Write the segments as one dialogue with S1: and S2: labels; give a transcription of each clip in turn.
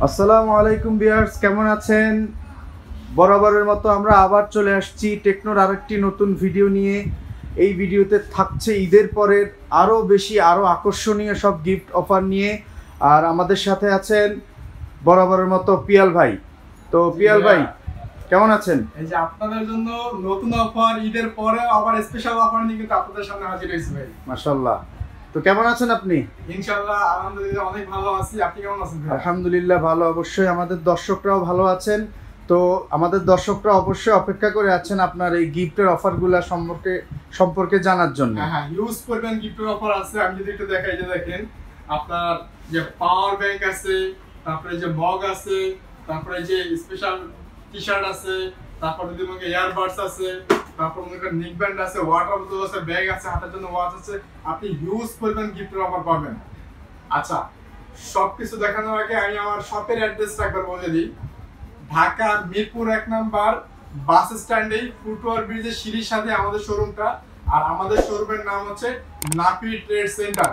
S1: আসসালামু আলাইকুম ভিউয়ার্স, কেমন আছেন? বরাবরের মতো আমরা আবার চলে আসছি টেকনোর আরেকটি নতুন ভিডিও নিয়ে। এই ভিডিওতে থাকছে ঈদের পরের আরও বেশি আরও আকর্ষণীয় সব গিফট অফার নিয়ে। আর আমাদের সাথে আছেন বরাবরের মতো পিয়াল ভাই। তো পিয়াল ভাই কেমন আছেন?
S2: এই যে আপনাদের জন্য নতুন অফার, ঈদের পরে আবার স্পেশাল অফার নিয়ে কিন্তু আপনাদের সামনে হাজির হয়েছি ভাই।
S1: মাশাআল্লাহ। তো কেমন আছেন আপনি?
S2: ইনশাআল্লাহ আলহামদুলিল্লাহ অনেক ভালো আছি। আপনি কেমন আছেন ভাই?
S1: আলহামদুলিল্লাহ ভালো। অবশ্যই আমাদের দর্শকরাও ভালো আছেন। তো আমাদের দর্শকরা অবশ্যই অপেক্ষা করে আছেন আপনার এই গিফটের অফারগুলো সম্পর্কে জানার জন্য।
S2: হ্যাঁ, ইউজ করবেন গিফটের অফার আছে। আমি যদি একটু দেখাই, যে দেখেন আপনার যে পাওয়ার ব্যাংক আছে, তারপরে যে মগ আছে, তারপরে যে স্পেশাল টি-শার্ট আছে, তারপরে যদি মনে ইয়ারবাডস আছে, তারপর মনে করেন নেক ব্যান্ড আছে, ওয়াটার বোতল আছে, ব্যাগ আছে, হাতের জন্য ওয়াচ আছে। আপনি ইউজ করবেন গিফটের অফার পাবেন। আচ্ছা, সবকিছু দেখানোর আগে আমি আমার শপের অ্যাড্রেসটা একবার বলে দিই। ঢাকা মিরপুর 1 নাম্বার বাস স্ট্যান্ডে ফুটওভার ব্রিজের সিঁড়ির সাথে আমাদের শোরুমটা। আর আমাদের শোরুমের নাম হচ্ছে নাপি ট্রেড সেন্টার।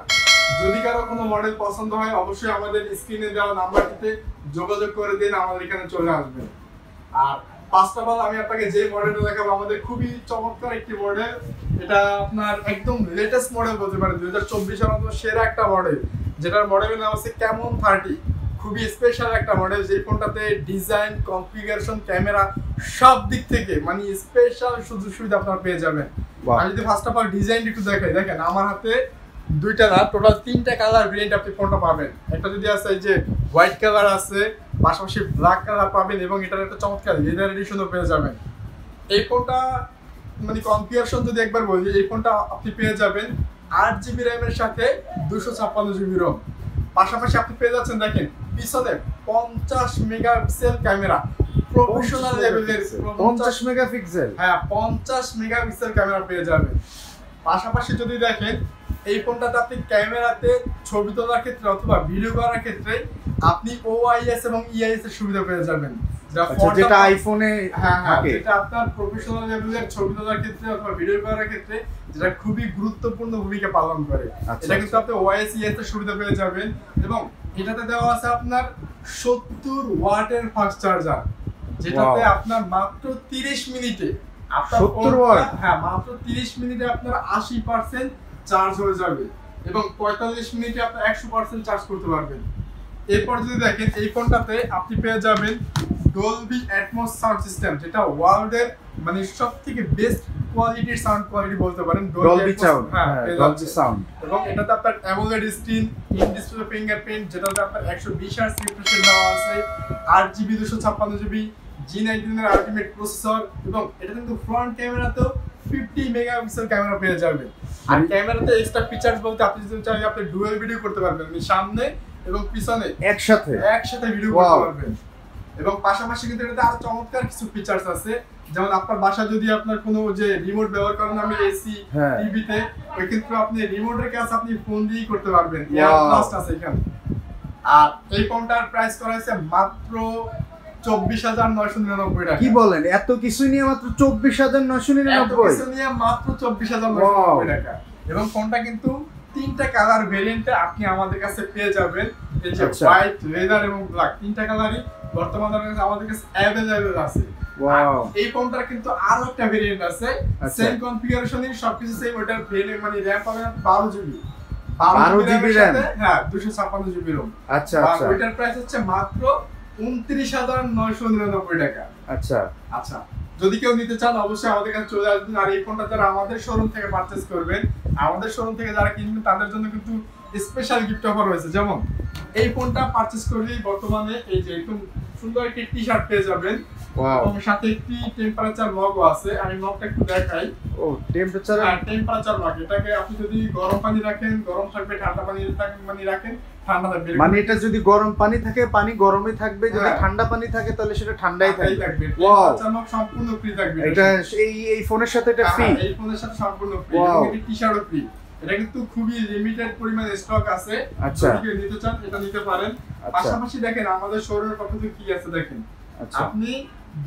S2: যদি কারো কোনো মডেল পছন্দ হয় অবশ্যই আমাদের স্ক্রিনে দেওয়া নাম্বারটিতে যোগাযোগ করে দিন, আমাদের এখানে চলে আসবেন। আর ফার্স্ট অফ অল আমি আপনাকে যে মডেলটা দেখাবো আমাদের খুবই চমৎকার একটি মডেল। এটা আপনার একদম লেটেস্ট মডেল বলতে পারেন, 2024 এর মতো সেরা একটা মডেল, যেটার মডেলের নাম হচ্ছে ক্যামন 30। খুবই স্পেশাল একটা মডেল, যে ফোনটাতে ডিজাইন, কনফিগারেশন, ক্যামেরা সব দিক থেকে মানে স্পেশাল সুযোগ সুবিধা আপনারা পেয়ে যাবেন। আমি যদি ফার্স্ট অফ অল ডিজাইন একটু দেখাই, দেখেন আমার হাতে দুইটা না, টোটাল 3টা কালার ভেরিয়েন্ট আপনি ফোনটা পাবেন। একটা যদি আছে এই যে হোয়াইট কালার আছে, পাশাপাশি ব্ল্যাক কালার পাবেন, এবং এটার একটা চমৎকার লেদার এডিশনও পেয়ে যাবেন। এই ফোনটা মানে কনফিগারেশন যদি একবার বলি, এই ফোনটা আপনি পেয়ে যাবেন 8GB র্যামের সাথে 256GB রোম। পাশাপাশি আপনি পেয়ে যাচ্ছেন দেখেন পিছনে 50 মেগাপিক্সেল ক্যামেরা, প্রফেশনাল লেভেলের
S1: 50 মেগাপিক্সেল।
S2: হ্যাঁ, 50 মেগাপিক্সেল ক্যামেরা পেয়ে যাবেন। পাশাপাশি যদি দেখেন এই ফোনটাতে আপনি ক্যামেরাতে ছবি তোলার ক্ষেত্রে অথবা ভিডিও করার ক্ষেত্রে আপনি OIS এবং EIS এর সুবিধা পেয়ে যাবেন,
S1: যেটা আইফোনে থাকে।
S2: এটা আপনার প্রফেশনাল লেভেলের ছবি তোলার ক্ষেত্রে অথবা ভিডিও করার ক্ষেত্রে যেটা খুবই গুরুত্বপূর্ণ ভূমিকা পালন করে। এটা কিন্তু আপনি OIS EIS এর সুবিধা পেয়ে যাবেন। এবং এটাতে দেওয়া আছে আপনার 70 ওয়াটের ফাস্ট চার্জার, যেটাতে আপনার মাত্র 30 মিনিটে আপনার
S1: 70 ওয়াট,
S2: হ্যাঁ মাত্র 30 মিনিটে আপনার 80% চার্জ হয়ে যাবে, এবং 45 মিনিটে আপনি 100% চার্জ করতে পারবেন। এরপর যদি দেখেন এই ফোনটাতে আপনি পেয়ে যাবেন ডলবি অ্যাটমস সাউন্ড সিস্টেম, যেটা ওয়ার্ল্ডের মানে সবথেকে বেস্ট কোয়ালিটির সাউন্ড কোয়ালিটি বলতে পারেন,
S1: ডলবি সাউন্ড। হ্যাঁ, ডলবি সাউন্ড।
S2: এবং এটাতে আপনার AMOLED screen, in display fingerprint, যেটাতে আপনার 120 হার্টজ রিফ্রেশ রেট দেওয়া আছে, 8GB 256GB G19 এর আলটিমেট প্রসেসর, এবং এটা কিন্তু ফ্রন্ট ক্যামেরাতেও 50 মেগাপিক্সেল ক্যামেরা পেয়ে যাবেন। আর ক্যামেরাতে এক্সট্রা ফিচারস বলতে আপনি যদি চান আপনি ডুয়াল ভিডিও করতে পারবেন, মানে সামনে এবং পিছনে একসাথে ভিডিও করতে পারবেন। এবং পাশাপাশি কিন্তু এটাতে আরো চমৎকার কিছু ফিচারস আছে, যেমন আপনার বাসা যদি আপনার কোনো যে রিমোট ব্যবহার করেন, আমি এসি টিভিতে, ওই ক্ষেত্রে আপনি রিমোটের কাজ আপনি ফোন দিয়েই করতে পারবেন। এয়ার ব্লাস্ট আছে এখানে। আর এই ফোনটার প্রাইস করা হয়েছে মাত্র 24,999 টাকা।
S1: কি বলেন? এত কিছু নিয়ে মাত্র 24,999?
S2: কিছু নিয়ে মাত্র 24,999 টাকা। এবং ফোনটা কিন্তু 3টা কালার ভেরিয়েন্টে আপনি আমাদের কাছে পেয়ে যাবেন। এই যে হোয়াইট, লেদার এবং ব্ল্যাক, 3টা কালারই বর্তমানে আমাদের কাছে अवेलेबल আছে। ওয়াও! এই ফোনটার কিন্তু আরো একটা ভেরিয়েন্ট আছে, সেম কনফিগারেশনই, সবকিছু সেম। ওটার ভেরিয়েন্ট মানে র‍্যাম পাবেন 12GB।
S1: 12GB র‍্যাম,
S2: হ্যাঁ 256GB রোম।
S1: আচ্ছা।
S2: ওটার প্রাইস হচ্ছে মাত্র 29,999 টাকা। আচ্ছা, যদি কেউ নিতে চান অবশ্যই আমাদের কাছে চলে আসবেন। আর এই ফোনটা যারা আমাদের শোরুম থেকে পারচেজ করবেন, আমাদের শোরুম থেকে যারা কিনবেন তাদের জন্য কিন্তু স্পেশাল গিফট অফার রয়েছে। যেমন এই ফোনটা পারচেজ করলেই বর্তমানে এই যে একদম সুন্দর একটি টি-শার্ট পেয়ে যাবেন, এবং সাথে একটি টেম্পারেচার মগও আছে। আমি মগটা একটু দেখাই।
S1: ও,
S2: টেম্পারেচার মগ। এটাকে আপনি যদি গরম পানি রাখেন গরম থাকবে, ঠান্ডা পানি রাখেন ঠান্ডা থাকবে।
S1: মানে এটা যদি গরম পানি থাকে পানি গরমই থাকবে, যদি ঠান্ডা পানি থাকে তাহলে সেটা ঠান্ডাই থাকবে।
S2: টেম্পারেচার মগ সম্পূর্ণ ফ্রি থাকবে।
S1: এটা এই ফোনের সাথে এটা ফ্রি?
S2: এই ফোনের সাথে সম্পূর্ণ ফ্রি, এবং এই টি-শার্টও ফ্রি। এটা কিন্তু খুবই লিমিটেড পরিমাণে স্টক আছে। যদি কেউ নিতে চান এটা নিতে পারেন। পাশাপাশি দেখেন আমাদের শোরুমের পক্ষ থেকে কি আছে দেখেন। আপনি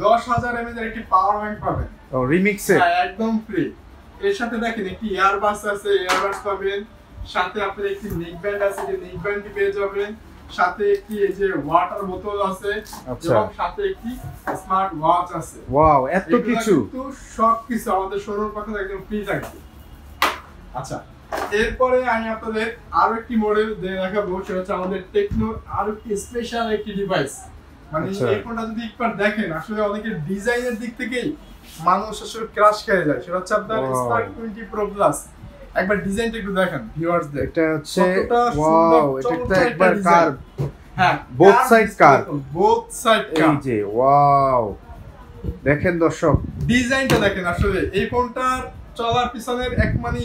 S2: 10,000 mAh এর একটি পাওয়ার ব্যাংক পাবেন।
S1: ও, রিমিক্সে
S2: একদম ফ্রি। এর সাথে দেখেন একটি ইয়ারবাডস আছে, ইয়ারবাডস পাবেন। সাথে আপনার একটি নেক ব্যান্ড আছে, যে নেক ব্যান্ডটি পেয়ে যাবেন। সাথে একটি এই যে ওয়াটার বোতল আছে
S1: আচ্ছা।
S2: এবং সাথে একটি স্মার্ট ওয়াচ আছে।
S1: ওয়াও, এত কিছু!
S2: কিন্তু সবকিছু আমাদের শোরুম পক্ষ থেকে একদম ফ্রি থাকবে। আচ্ছা, এরপরে আমি আপনাদের আরো একটি মডেল দিয়ে দেখাবো, সেটা হচ্ছে আমাদের টেকনোর আরো একটি স্পেশাল একটি ডিভাইস। মানে
S1: আচ্ছা।
S2: এই ফোনটা যদি একবার দেখেন, আসলে অনেকের ডিজাইনের দিক থেকেই মানুষ আসলে ক্রাশ খেয়ে যায়। সেটা হচ্ছে আপনার
S1: Wow.
S2: Spark 20 pro plus. একবার ডিজাইনটা একটু দেখেন ভিউয়ার্সদের।
S1: এটা হচ্ছে
S2: কতটা সুন্দর,
S1: ওয়াও, এটা
S2: চমৎকার একটা
S1: একবার
S2: design।
S1: কার্ভ।
S2: হ্যাঁ,
S1: both side curve।
S2: both side
S1: এই
S2: curve।
S1: যে ওয়াও, দেখেন দর্শক,
S2: ডিজাইনটা দেখেন। আসলে এই ফোনটার চলার পিছনের এক মানে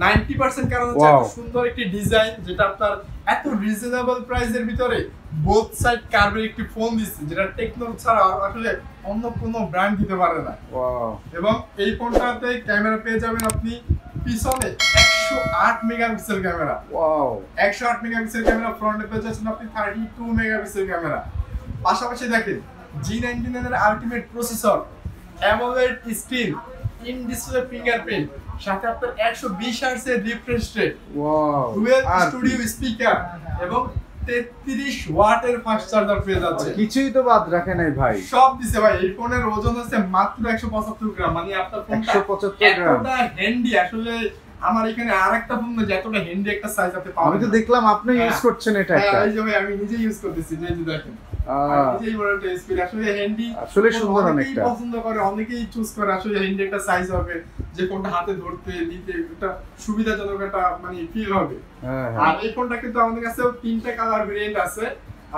S2: 90% কারণ হচ্ছে
S1: Wow.
S2: এত সুন্দর একটি ডিজাইন, যেটা আপনার এত রিজনেবল প্রাইসের ভিতরে বোথ সাইড কার্ভের একটি ফোন দিচ্ছে, যেটা টেকনো ছাড়া আসলে অন্য কোনো ব্র্যান্ড দিতে পারে না।
S1: ওয়াও,
S2: এবং এই ফোনটাতে ক্যামেরা পেয়ে যাবেন আপনি পিছনে 108 megapixel camera,
S1: wow,
S2: 108 megapixel camera, ফ্রন্টে পেয়ে যাচ্ছেন আপনি 32 মেগাপিক্সেল ক্যামেরা। পাশাপাশি দেখেন G99 এর ultimate processor, AMOLED screen, in display fingerprint, সাথে আপনার 120 হার্টজ এর রিফ্রেশ রেট,
S1: ওয়াও,
S2: ডুয়েল
S1: আর
S2: স্টুডিও স্পিকার এবং 33 ওয়াটের ফাস্ট চার্জার পেয়ে যাচ্ছে।
S1: কিছুই তো বাদ রাখে নাই ভাই।
S2: সব দিছে ভাই। এই ফোনের ওজন হচ্ছে মাত্র 175 গ্রাম। মানে আপনার ফোনটা
S1: 175 গ্রাম।
S2: এতটা হ্যান্ডি, আসলে আমার এখানে আরেকটা ফোন না যে এতটা হ্যান্ডি একটা সাইজ আপনি পাবেন।
S1: আমি তো দেখলাম আপনি
S2: হ্যাঁ।
S1: ইউজ করছেন এটা একটা।
S2: এই যে ভাই আমি নিজে ইউজ করতেছি, যে দেখেন
S1: আহ,
S2: নিজেই মডেলটা ইউজ করি। আসলে হ্যান্ডি
S1: আসলে সুন্দর
S2: অনেকেই
S1: অনেকটা।
S2: পছন্দ করে, অনেকেই চুজ করে আসলে হ্যান্ডি একটা সাইজ হবে, যে ফোনটা হাতে ধরতে নিতে একটা সুবিধাজনক একটা মানে ফিল হবে।
S1: হ্যাঁ,
S2: আর
S1: হ্যাঁ,
S2: এই ফোনটা কিন্তু আমাদের কাছে 3টা কালার ভেরিয়েন্ট আছে।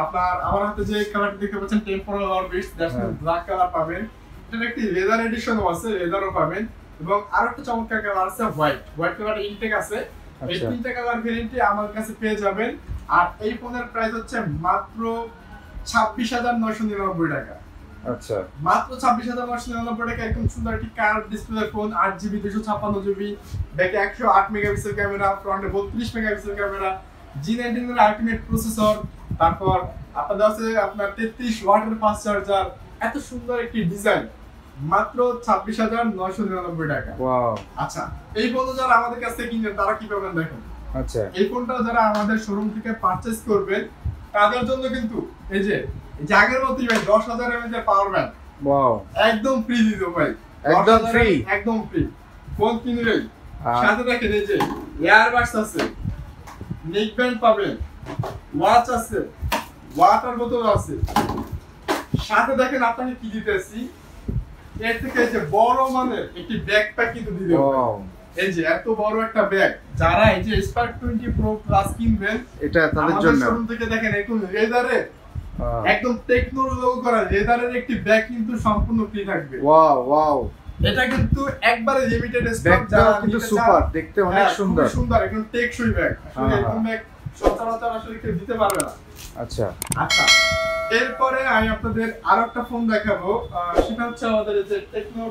S2: আপনার আমার হাতে যে কালারটা দেখতে পাচ্ছেন টেম্পোরাল অরবিট, দ্যাটস
S1: হ্যাঁ।
S2: ব্ল্যাক কালার পাবেন। এটার একটি লেদার এডিশনও আছে, লেদারও পাবেন। এবং আরো একটা চমৎকার কালার আছে হোয়াইট কালার ইনটেক আছে। এই
S1: আচ্ছা।
S2: 3টা কালার ভেরিয়েন্টে আমার কাছে পেয়ে যাবেন। আর এই ফোনের প্রাইস হচ্ছে মাত্র 26,999 টাকা।
S1: আচ্ছা,
S2: মাত্র 26,999 টাকা। একদম সুন্দর একটি curve display phone, 8GB 256GB, ব্যাকে 108 মেগাপিক্সেল ক্যামেরা, ফ্রন্টে 32 মেগাপিক্সেল ক্যামেরা, G99 এর আলটিমেট প্রসেসর, তারপর আপনাদের আছে আপনার 33 ওয়াটের ফাস্ট চার্জার। এত সুন্দর একটি ডিজাইন, মাত্র 26,999 টাকা।
S1: ওয়াও,
S2: আচ্ছা, এই ফোন যারা আমাদের কাছ থেকে কিনবেন তারা কি পাবেন দেখেন।
S1: আচ্ছা,
S2: এই ফোনটা যারা আমাদের শোরুম থেকে পারচেজ করবেন তাদের জন্য কিন্তু এই যে আগের মতই ভাই 10,000 mAh এর পাওয়ার ব্যাংক
S1: ওয়াও,
S2: একদম ফ্রি দিত ভাই।
S1: একদম
S2: 10,000
S1: free?
S2: একদম ফ্রি। ফোন কিনলেই
S1: আর-
S2: সাথে দেখেন এই যে ইয়ারবাডস আছে, নেক ব্যান্ড পাবেন, ওয়াচ আছে, ওয়াটার বোতল আছে। সাথে দেখেন আপনাকে কি দিতেছি, এর থেকে এই যে বড় মানের একটি ব্যাকপ্যাক কিন্তু দিতে হবে।
S1: ওয়াও,
S2: এই যে এত বড় একটা ব্যাগ, যারা এই যে স্পার্ক 20 প্রো প্লাস কিনবেন
S1: এটা তাদের
S2: আমাদের
S1: জন্য।
S2: শোরুম থেকে দেখেন একদম লেদারের,
S1: আহ,
S2: একদম টেকনোর লোগো করা লেদারের একটি ব্যাগ কিন্তু সম্পূর্ণ ফ্রি থাকবে।
S1: ওয়াও, ওয়াও,
S2: এটা কিন্তু একবারে লিমিটেড স্টক।
S1: ব্যাগটাও কিন্তু সুপার, দেখতে অনেক সুন্দর।
S2: সুন্দর, একদম টেকসই ব্যাগ। আসলে
S1: হ্যাঁ,
S2: এরকম ব্যাগ সচরাচর আসলে কেউ দিতে পারবে না।
S1: আচ্ছা,
S2: আচ্ছা, এরপরে আমি আপনাদের আরো একটা ফোন দেখাবো, সেটা হচ্ছে আমাদের এই যে টেকনো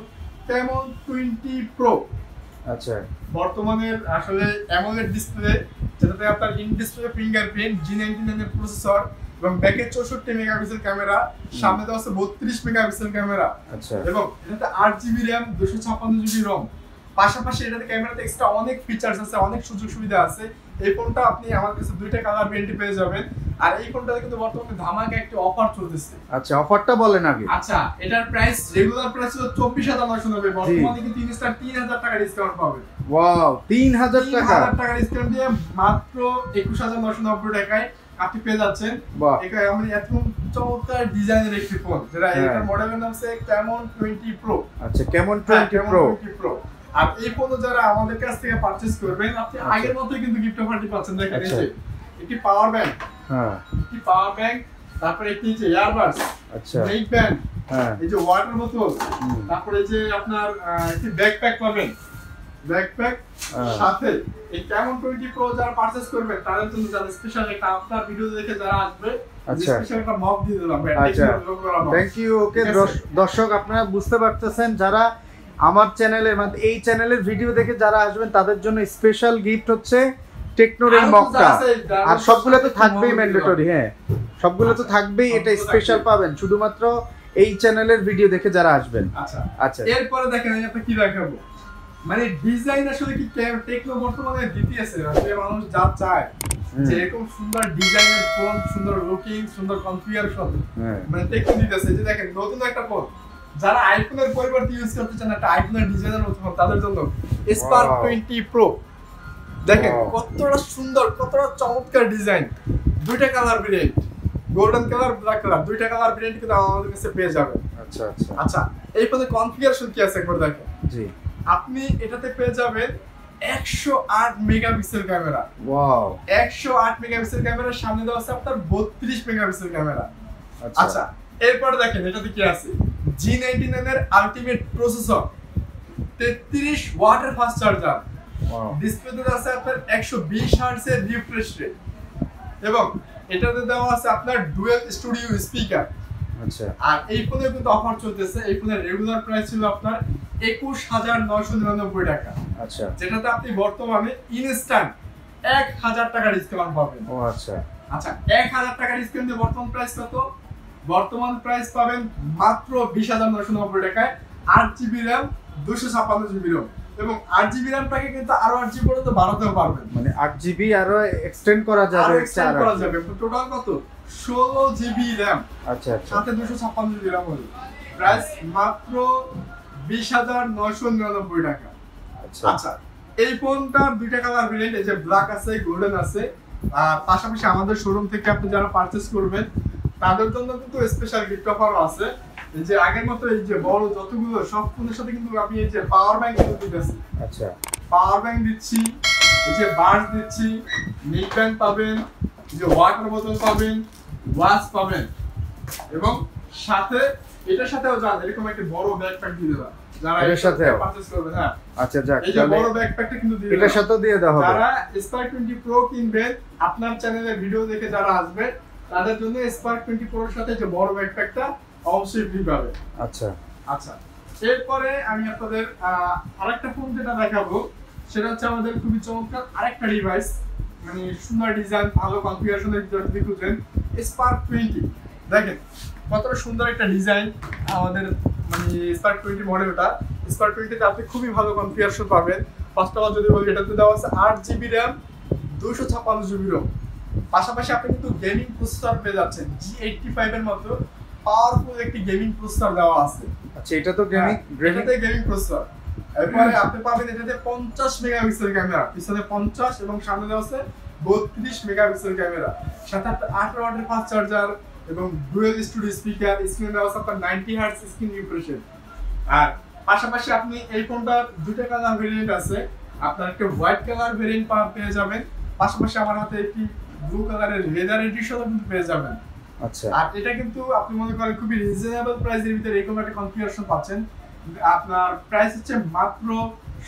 S2: ক্যামন 20 প্রো।
S1: আচ্ছা,
S2: বর্তমানের আসলে অ্যামোলেড ডিসপ্লে, যেটাতে আপনার ইন ডিসপ্লে ফিঙ্গারপ্রিন্ট, G99 এর প্রসেসর এবং ব্যাকে 64 মেগাপিক্সেল ক্যামেরা, সামনে দেওয়া আছে 32 মেগাপিক্সেল ক্যামেরা
S1: আচ্ছা,
S2: এবং এটাতে 8GB RAM, 256GB ROM। পাশাপাশি এটাতে ক্যামেরাতে এক্সট্রা অনেক ফিচার্স আছে, অনেক সুযোগ সুবিধা আছে। এই ফোনটা আপনি আমার কাছে 2টা কালার ভেরিয়েন্ট পেয়ে যাবেন। আর এই ফোনটাতে কিন্তু বর্তমানে ধামাকা একটি অফার চলতেছে।
S1: আচ্ছা, অফারটা বলেন আগে।
S2: আচ্ছা, এটার প্রাইস রেগুলার প্রাইস ছিল 24,990, বর্তমানে কিন্তু ইনস্টার 3,000 টাকা ডিসকাউন্ট পাবেন।
S1: ওয়াও, 3,000 টাকা।
S2: 3,000 টাকা ডিসকাউন্ট দিয়ে মাত্র 21,990 টাকায় আপনি পেয়ে যাচ্ছেন।
S1: বাহ,
S2: এটা আমি এত চমৎকার ডিজাইনের একটি ফোন, যেটা
S1: হ্যাঁ।
S2: এটার মডেলের নাম হচ্ছে ক্যামন 20 প্রো।
S1: আচ্ছা, কেমন 20 প্রো।
S2: আর এই ফোন যারা আমাদের কাছ থেকে পারচেজ করবেন, আপনি
S1: আচ্ছা।
S2: আগের মতই কিন্তু গিফট অফারটি পাচ্ছেন। দেখেন এই
S1: আচ্ছা।
S2: যে একটি পাওয়ার ব্যাংক,
S1: হ্যাঁ,
S2: তারপরে একটি যে ইয়ারবাডস,
S1: আচ্ছা,
S2: নেক ব্যান্ড,
S1: হ্যাঁ,
S2: এই যে ওয়াটার বোতল,
S1: হুম,
S2: তারপরে যে আপনার একটি ব্যাকপ্যাক পাবেন। ব্যাকপ্যাক
S1: হ্যাঁ।
S2: সাথে এই ক্যামন 20 প্রো যারা পারচেজ করবেন তাদের জন্য যারা স্পেশাল একটা আপনার ভিডিও দেখে যারা আসবে,
S1: আচ্ছা।
S2: স্পেশাল একটা মক দিয়ে দিলাম।
S1: আচ্ছা, থ্যাংক ইউ। ওকে
S2: ঠিক আছে।
S1: দর্শক, আপনারা বুঝতে পারতেছেন, যারা আমার চ্যানেলের মানে এই চ্যানেলের ভিডিও দেখে যারা আসবেন তাদের জন্য স্পেশাল গিফট হচ্ছে টেকনোর এর মকটা। আর সবগুলো তো থাকবেই ম্যান্ডেটরি। হ্যাঁ, সবগুলো তো থাকবেই, এটা স্পেশাল পাবেন শুধুমাত্র এই চ্যানেলের ভিডিও দেখে যারা আসবেন।
S2: আচ্ছা,
S1: আচ্ছা,
S2: এরপরে দেখেন আমি আপনাকে কি দেখাবো। মানে ডিজাইন আসলে কি টেকনো বর্তমানে দিতেছে, আসলে মানুষ যা চায় যে এরকম সুন্দর ডিজাইনের ফোন, সুন্দর লুকিং, সুন্দর কনফিগারেশন,
S1: হ্যাঁ
S2: মানে টেকনো দিতেছে। যে দেখেন নতুন একটা ফোন, যারা আইফোনের পরিবর্তে ইউজ করতে চান একটা আইফোনের ডিজাইনের মতো ফোন, তাদের জন্য স্পার্ক 20 প্রো। দেখেন কতটা সুন্দর, কতটা চমৎকার ডিজাইন, দুইটা colour variant, golden colour, black colour, দুইটা কালার ভেরিয়েন্ট কিন্তু আমাদের কাছে পেয়ে যাবেন।
S1: আচ্ছা আচ্ছা
S2: আচ্ছা, এই ফোনের কনফিগারেশন কি আছে একবার দেখেন।
S1: জি,
S2: আপনি এটাতে পেয়ে যাবেন 108 মেগাপিক্সেল ক্যামেরা।
S1: ওয়াও,
S2: 108 মেগাপিক্সেল ক্যামেরার সামনে দেওয়া আছে আপনার 32 মেগাপিক্সেল ক্যামেরা।
S1: আচ্ছা
S2: আচ্ছা, এরপর দেখেন এটাতে কি আছে। G99 এর আলটিমেট প্রসেসর, 33 ওয়াটের ফাস্ট চার্জার,
S1: ওয়াও,
S2: ডিসপ্লেতে আছে আপনার 120 হার্টজ এর রিফ্রেশ রেট, এবং এটাতে দেওয়া আছে আপনার ডুয়াল স্টুডিও স্পিকার।
S1: আচ্ছা
S2: আর এই ফোনে কিন্তু অফার চলতেছে। এই ফোনের রেগুলার প্রাইস ছিল আপনার 21,999 টাকা,
S1: আচ্ছা,
S2: যেটাতে আপনি বর্তমানে ইনস্ট্যান্ট 1,000 টাকা ডিসকাউন্ট পাবেন।
S1: ও আচ্ছা,
S2: আচ্ছা, 1,000 টাকা ডিসকাউন্ট দিয়ে বর্তমান প্রাইস কত? বর্তমান প্রাইস পাবেন মাত্র 20,990 টাকায়, 8GB RAM, 256GB ROM, এবং 8GB RAMটাকে কিন্তু আরো 8GB পর্যন্ত বাড়াতেও পারবেন।
S1: মানে 8GB আরো এক্সটেন্ড করা যাবে,
S2: আরো এক্সটেন্ড করা যাবে। টোটাল কত? 16GB RAM,
S1: আচ্ছা আচ্ছা,
S2: সাথে 256GB RAM হলো। প্রাইস মাত্র 20,999 টাকা।
S1: আচ্ছা
S2: আচ্ছা, এই ফোনটার দুইটা কালার ভেরিয়েন্ট, এই যে ব্ল্যাক আছে, গোল্ডেন আছে। আর পাশাপাশি আমাদের শোরুম থেকে আপনি যারা পারচেজ করবেন তাদের জন্য কিন্তু স্পেশাল গিফট অফারও আছে। এই যে আগের মতো এই যে বড় যতগুলো সব ফোনের সাথে কিন্তু আপনি এই যে পাওয়ার ব্যাংক কিন্তু দিতেছি।
S1: আচ্ছা,
S2: পাওয়ার ব্যাংক দিচ্ছি, এই যে বাস দিচ্ছি, নেক ব্যান্ড পাবেন, এই যে ওয়াটার বোতল পাবেন, ওয়াচ পাবেন, এবং সাথে এটার সাথেও যান এরকম একটা বড় ব্যাকপ্যাক দিয়ে দেবা যারা
S1: এর সাথেও
S2: পারচেজ করবেন। হ্যাঁ,
S1: আচ্ছা, যাক,
S2: এই যে
S1: তাহলে
S2: বড় ব্যাকপ্যাকটা কিন্তু দিয়ে
S1: এটার সাথেও দিয়ে দেওয়া হবে।
S2: যারা স্পার্ক 20 প্রো কিনবেন, আপনার চ্যানেলে ভিডিও দেখে যারা আসবে তাদের জন্য স্পার্ক 20 প্রোর সাথে যে বড় ব্যাকপ্যাকটা অবশ্যই ফ্রি পাবে।
S1: আচ্ছা
S2: আচ্ছা, এরপরে আমি আপনাদের আরেকটা ফোন যেটা দেখাবো সেটা হচ্ছে আমাদের খুবই চমৎকার আরেকটা ডিভাইস, মানে সুন্দর ডিজাইন, ভালো কনফিগারেশনের ভিতরে যদি খুঁজেন স্পার্ক 20। দেখেন কতটা সুন্দর একটা ডিজাইন আমাদের, মানে স্পার্ক 20 মডেলটা। স্পার্ক 20 তে আপনি খুবই ভালো কনফিগারেশন পাবেন। ফার্স্ট অফ অল যদি বলি, এটাতে দেওয়া আছে 8GB RAM, 256GB ROM। পাশাপাশি আপনি কিন্তু গেমিং প্রসেসর পেয়ে যাচ্ছেন, G85 এর মতো পাওয়ারফুল একটি গেমিং প্রসেসর দেওয়া আছে।
S1: আচ্ছা, এটা তো গেমিং,
S2: এটাতে গেমিং প্রসেসর। এরপরে আপনি পাবেন এটাতে 50 মেগাপিক্সেল ক্যামেরা, পিছনে 50 এবং সামনে দেওয়া আছে 32 মেগাপিক্সেল ক্যামেরা, সাথে 18 ওয়াটের ফাস্ট চার্জার এবং ডুয়াল স্টুডিও স্পিকার, স্ক্রিন দেওয়া আছে আপনার 90 হার্টজ স্ক্রিন রিফ্রেশ রেট। আর পাশাপাশি আপনি এই ফোনটার দুটো কালার ভেরিয়েন্ট আছে, আপনার একটা হোয়াইট কালার ভেরিয়েন্ট পেয়ে যাবেন, পাশাপাশি আমার হাতে একটি ব্লু কালারের লেদার এডিশনও কিন্তু পেয়ে যাবেন।
S1: আচ্ছা,
S2: আর এটা কিন্তু আপনি মনে করেন খুবই রিজনেবল প্রাইসের ভিতরে এরকম একটা কনফিগারেশন পাচ্ছেন। আপনার প্রাইস হচ্ছে মাত্র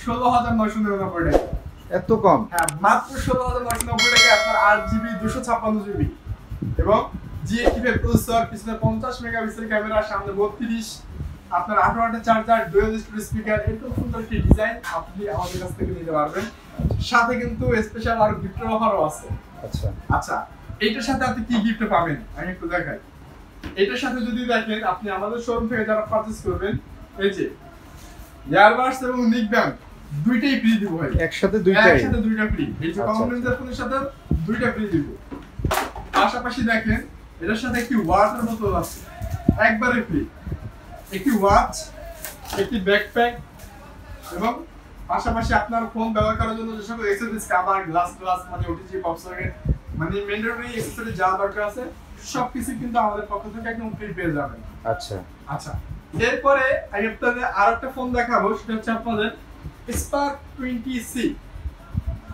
S2: 16,999 টাকা।
S1: এত কম?
S2: হ্যাঁ, মাত্র 16,999 টাকায় আপনার 8GB 256GB এবং G85 প্রসেসর, পিছনে 50 মেগাপিক্সেল ক্যামেরা, সামনে 32, আপনার 18 ওয়াটের চার্জার, ডুয়াল স্টুডিও স্পিকার, এরকম সুন্দর একটি ডিজাইন আপনি আমাদের কাছ থেকে নিতে পারবেন। সাথে কিন্তু স্পেশাল আর গিফটের অফারও আছে।
S1: আচ্ছা
S2: আচ্ছা, এইটার সাথে আপনি কি গিফট পাবেন আমি একটু দেখাই। এটার সাথে যদি দেখেন, আপনি আমাদের শোরুম থেকে যারা পারচেজ করবেন, এই যে ইয়ারবাডস এবং নিক ব্যান্ড দুইটাই ফ্রি দিব ভাই,
S1: একসাথে দুইটাই?
S2: একসাথে দুইটা ফ্রি। এই যে কমন রেঞ্জের ফোনের সাথে দুইটা ফ্রি দিব। পাশাপাশি দেখেন এটার সাথে একটি ওয়াটার বোতল আছে, একবারে ফ্রি, একটি ওয়াচ, একটি ব্যাকপ্যাক, এবং পাশাপাশি আপনার ফোন ব্যবহার করার জন্য যে সকল অ্যাক্সেসরিজ, কভার, গ্লাস, মানে ওটিজি, পপ সকেট, মানে ম্যান্ডেটরি অ্যাক্সেসরিজ যা দরকার আছে সবকিছু কিন্তু আমাদের পক্ষ থেকে একদম ফ্রি পেয়ে যাবেন।
S1: আচ্ছা
S2: আচ্ছা, এরপরে আমি আপনাদের আরেকটা ফোন দেখাবো, সেটা হচ্ছে আপনাদের স্পার্ক 20C।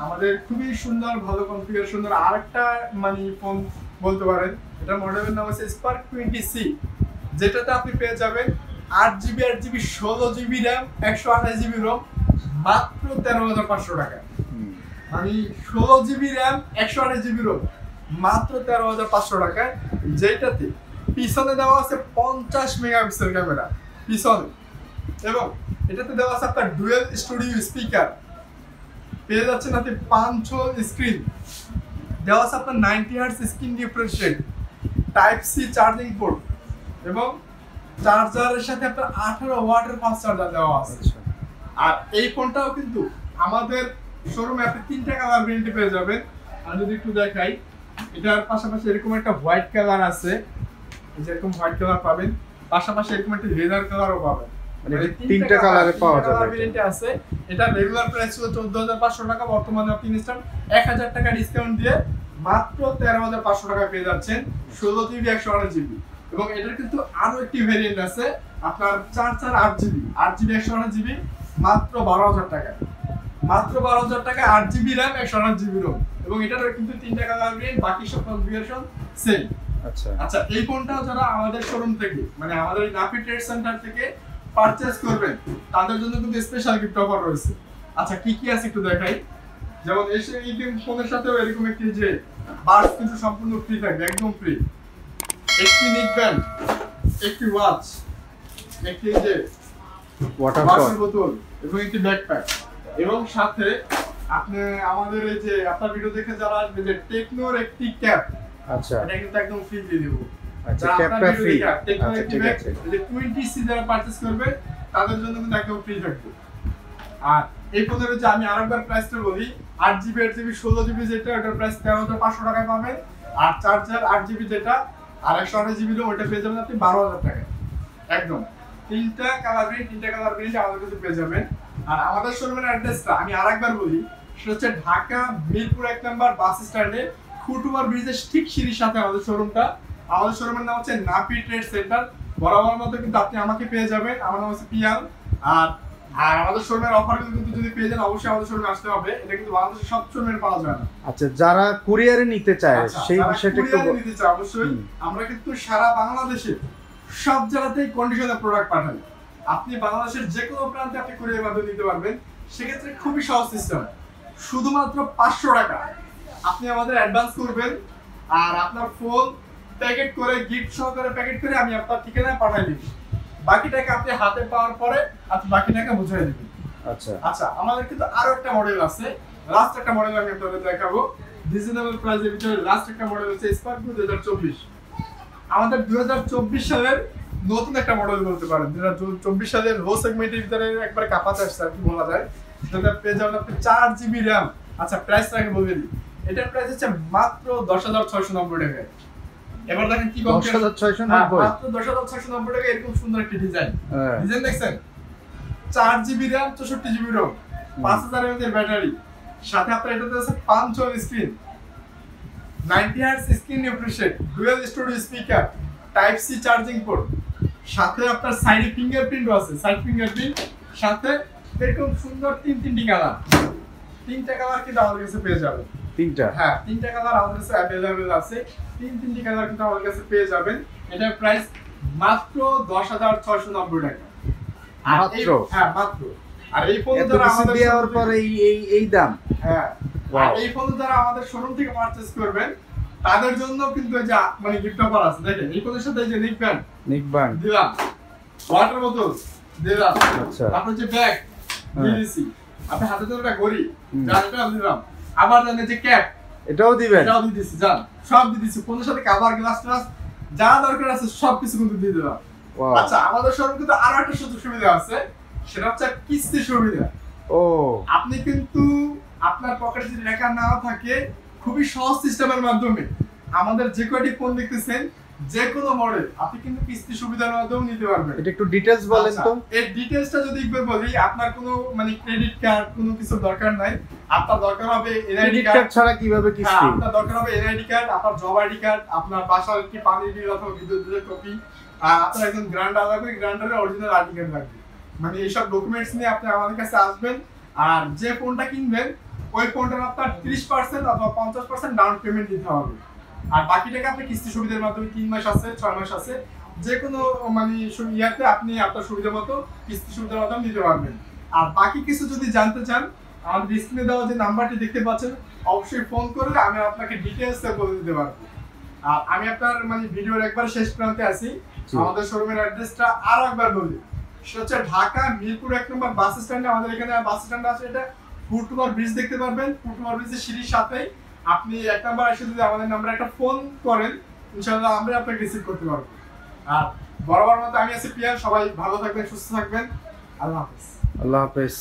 S2: আমাদের খুবই সুন্দর, ভালো কনফিগারেশনের আরেকটা মানে ফোন বলতে পারেন। এটা মডেলের নাম হচ্ছে স্পার্ক 20C, যেটাতে আপনি পেয়ে যাবেন 8GB 16GB RAM, 128GB ROM, মাত্র 13,500 টাকা। মানে 16GB RAM, 128GB ROM, মাত্র 13,500 টাকায়, যেটাতে পিছনে দেওয়া আছে 50 মেগাপিক্সেল ক্যামেরা পিছনে, এবং এটাতে দেওয়া আছে আপনার ডুয়াল স্টুডিও স্পিকার, পেয়ে যাচ্ছেন আপনি 5 স্ক্রিন, দেওয়া আছে আপনার 90 hertz screen refresh rate, type C charging port, এবং চার্জারের সাথে আপনার 18 ওয়াটের ফাস্ট চার্জার দেওয়া আছে। আর এই ফোনটাও কিন্তু আমাদের শোরুমে আপনি 3টা কালার ভেরিয়েন্টে পেয়ে যাবেন। আমি যদি একটু দেখাই, এটার পাশাপাশি এরকম একটা হোয়াইট কালার আছে, যেরকম হোয়াইট কালার পাবেন, পাশাপাশি এরকম একটা লেদার কালারও পাবেন।
S1: মানে তিনটা কালারে পাওয়া যাবে।
S2: ভেরিয়েন্টে আছে। এটা রেগুলার প্রাইস ছিল 14500 টাকা, বর্তমানে আপনি ইনস্ট্যান্ট 1000 টাকা ডিসকাউন্ট দিয়ে মাত্র 13500 টাকা পেয়ে যাচ্ছেন 16 জিবি 128 জিবি। এবং এটার কিন্তু আরো একটি ভেরিয়েন্ট আছে আপনার 8 জিবি 128 জিবি, মাত্র 12000 টাকা, মাত্র 12000 টাকা 8 জিবি RAM 128 জিবি ROM। এবং এটার কিন্তু তিনটা কালার ভেরিয়েন্ট, বাকি সব কনফিগারেশন সেম। আচ্ছা, এই ফোনটা যারা আমাদের শোরুম থেকে, মানে আমাদের নাফি ট্রেড সেন্টার থেকে পারচেজ করবেন, তাদের জন্য কিন্তু স্পেশাল গিফট অফার রয়েছে। আচ্ছা, কি কি আছে একটু দেখাই। যেমন এই ফোনের সাথেও এরকম একটি যে বাস কিন্তু সম্পূর্ণ ফ্রি থাকবে, একদম ফ্রি। একটি নেক ব্যান্ড, একটি ওয়াচ, একটি যে ওয়াটার বোতল এবং একটি ব্যাকপ্যাক। এবং সাথে আপনি আমাদের এই যে আপনার ভিডিও দেখে যারা আসবে, যে টেকনোর একটি ক্যাপ,
S1: আচ্ছা,
S2: এটা কিন্তু একদম ফ্রি দিয়ে দেব।
S1: আচ্ছা, ক্যাপটা ফ্রি।
S2: আচ্ছা, ঠিক আছে। যে 20C যারা পারচেজ করবে তাদের জন্য কিন্তু একদম ফ্রি থাকবে। আর এই ফোনের যে আমি আরেকবার প্রাইসটা বলি, 8GB 8GB 16GB যেটা, ওটার প্রাইস 13500 টাকায় পাবেন। আর চার্জার 8GB যেটা আর 128GB ওটা পেয়ে যাবেন আপনি 12000 টাকায়। একদম তিনটা কালার ভেরিয়েন্ট আমাদের কাছে পেয়ে যাবেন। আর আমাদের শোরুমের অ্যাড্রেসটা আমি আরেকবার বলি, সেটা হচ্ছে ঢাকা মিরপুর 1 নম্বর বাস স্ট্যান্ডে খুটুমার ব্রিজের ঠিক সিঁড়ির সাথে আমাদের শোরুমটা। আমাদের শোরুমের নাম হচ্ছে নাফি ট্রেড সেন্টার। বরাবর মতো কিন্তু আপনি আমাকে পেয়ে যাবেন, আমার নাম হচ্ছে পিয়াল। আর আমাদের শোরুমের অফারগুলো কিন্তু যদি পেয়ে যান, অবশ্যই আমাদের শোরুমে আসতে হবে। এটা কিন্তু বাংলাদেশের সব শোরুমে পাওয়া যায় না।
S1: আচ্ছা, যারা কুরিয়ারে নিতে চায় সেই বিষয়টা একটু
S2: নিতে চায়, অবশ্যই আমরা কিন্তু সারা বাংলাদেশে সব জায়গাতেই কন্ডিশনে প্রোডাক্ট পাঠাই। আপনি বাংলাদেশের যে কোনো প্রান্তে আপনি কুরিয়ারের মাধ্যমে নিতে পারবেন। সেক্ষেত্রে খুবই সহজ সিস্টেম, শুধুমাত্র 500 টাকা আপনি আমাদের অ্যাডভান্স করবেন। আর আপনার ফোন প্যাকেট করে, গিফট সহকারে প্যাকেট করে আমি আপনার ঠিকানায় পাঠিয়ে দিব। বাকি টাকা আপনি হাতে পাওয়ার পরে আপনি বাকি টাকা বুঝিয়ে দিবেন। আচ্ছা, আমাদের কিন্তু আরো একটা মডেল আছে, লাস্ট একটা মডেল আমি আপনাদের দেখাবো। রিজনেবল প্রাইসের ভিতরে লাস্ট একটা মডেল হচ্ছে স্পার্কিও 2024। আমাদের 2024 সালের নতুন একটা মডেল বলতে পারেন। 2024 সালের লো সেগমেন্টের ভিতরে একবার কাপাতে আসছে আর কি বলা যায়। সেটা পেয়ে যাবেন আপনি 4GB RAM। আচ্ছা, প্রাইসটা আগে বলে দিই। এটার প্রাইস হচ্ছে মাত্র 10690 টাকা। এবার দেখেন কি
S1: 10690,
S2: মাত্র 10690 টাকা। এরকম সুন্দর একটা ডিজাইন দেখছেন। 4GB RAM 64GB ROM, 5000 mAh এর ব্যাটারি, সাথে আপনার এটাতে আছে 5 inch screen, 90Hz screen refresh, dual studio speaker, type C charging port, সাথে আপনার সাইডে ফিঙ্গারপ্রিন্টও আছে, সাইড ফিঙ্গারপ্রিন্ট, সাথে এরকম সুন্দর তিনটি কালার, তিনটা কালার কিন্তু আমাদের কাছে পেয়ে যাবেন। তিনটা কালার আমাদের কাছে अवेलेबल আছে। তিনটি কালার কিন্তু আমাদের কাছে পেয়ে যাবেন। এটার প্রাইস মাত্র 10690 টাকা। মাত্র। আর এই ফোন যারা আমাদের
S1: দেওয়ার পরে এই দাম,
S2: আর এই ফোন যারা আমাদের শোরুম থেকে পারচেজ করবেন তাদের জন্য কিন্তু এই যে মানে গিফট অফার আছে। দেখেন, এই ফোনের সাথে এই যে নেক ব্যান্ড দিলাম, ওয়াটার বোতল দিলাম, আচ্ছা, তারপর যে ব্যাগ দিয়ে দিছি, আপনি হাতে ধরে একটা ঘড়ি জানটা দিলাম, আবার জানেন যে ক্যাপ
S1: এটাও দিবেন,
S2: এটাও দিয়ে দিছি, জান সব দিয়ে দিছি। ফোনের সাথে কভার, গ্লাস যা দরকার আছে সব কিছু কিন্তু দিয়ে দিলাম। আচ্ছা, আমাদের শোরুমে কিন্তু আরো একটা সুযোগ সুবিধা আছে, সেটা হচ্ছে কিস্তি সুবিধা। আপনি কিন্তু আপনার পকেটে যদি টাকা না থাকে, খুবই সহজ সিস্টেমের মাধ্যমে আমাদের যে কয়টি ফোন দেখতেছেন, যে কোনো মডেল আপনি কিন্তু কিস্তি সুবিধার মাধ্যমে নিতে পারবেন।
S1: এটা একটু ডিটেইলস বলেন তো।
S2: এই ডিটেইলসটা যদি একবার বলি, আপনার কোনো মানে ক্রেডিট কার্ড কোনো কিছু দরকার নাই। আপনার দরকার হবে এনআইডি কার্ড
S1: ছাড়া কিভাবে কিস্তি।
S2: আপনার দরকার হবে এনআইডি কার্ড, আপনার জব আইডি কার্ড, আপনার বাসার কি পানির বিল অথবা বিদ্যুৎ বিলের কপি, আর আপনার একজন গ্রান্টার লাগবে, গ্রান্টারের অরিজিনাল আইডি কার্ড লাগবে। মানে এইসব ডকুমেন্টস নিয়ে আপনি আমাদের কাছে আসবেন। আর যে ফোনটা কিনবেন ওই ফোনটার আপনার 30% অথবা 50% ডাউন পেমেন্ট দিতে হবে। আর বাকি টাকা আপনি কিস্তি সুবিধার মাধ্যমে 3 মাস আছে, 6 মাস আছে, যে কোনো মানে ইয়াতে আপনি আপনার সুবিধা মতো কিস্তি সুবিধার মাধ্যমে নিতে পারবেন। আর বাকি কিছু যদি জানতে চান, আমাদের স্ক্রিনে দেওয়া যে নাম্বারটি দেখতে পাচ্ছেন, অবশ্যই ফোন করলে আমি আপনাকে ডিটেইলসে বলে দিতে পারবো। আর আমি আপনার মানে ভিডিওর একবার শেষ প্রান্তে আছি। আমাদের শোরুমের অ্যাড্রেসটা আরো একবার বলি, সেটা হচ্ছে ঢাকা মিরপুর 1 নম্বর বাস স্ট্যান্ডে। আমাদের এখানে বাস স্ট্যান্ড আছে, এটা ফুটবল ব্রিজ দেখতে পারবেন। ফুটবল ব্রিজের সিঁড়ির সাথেই আপনি 1 নম্বর এসে যদি আমাদের নাম্বারে একটা ফোন করেন, ইনশাআল্লাহ আমরা আপনাকে রিসিভ করতে পারবো। আর বরাবর মতো আমি আছি পিয়ার। সবাই ভালো থাকবেন, সুস্থ থাকবেন। আল্লাহ হাফেজ।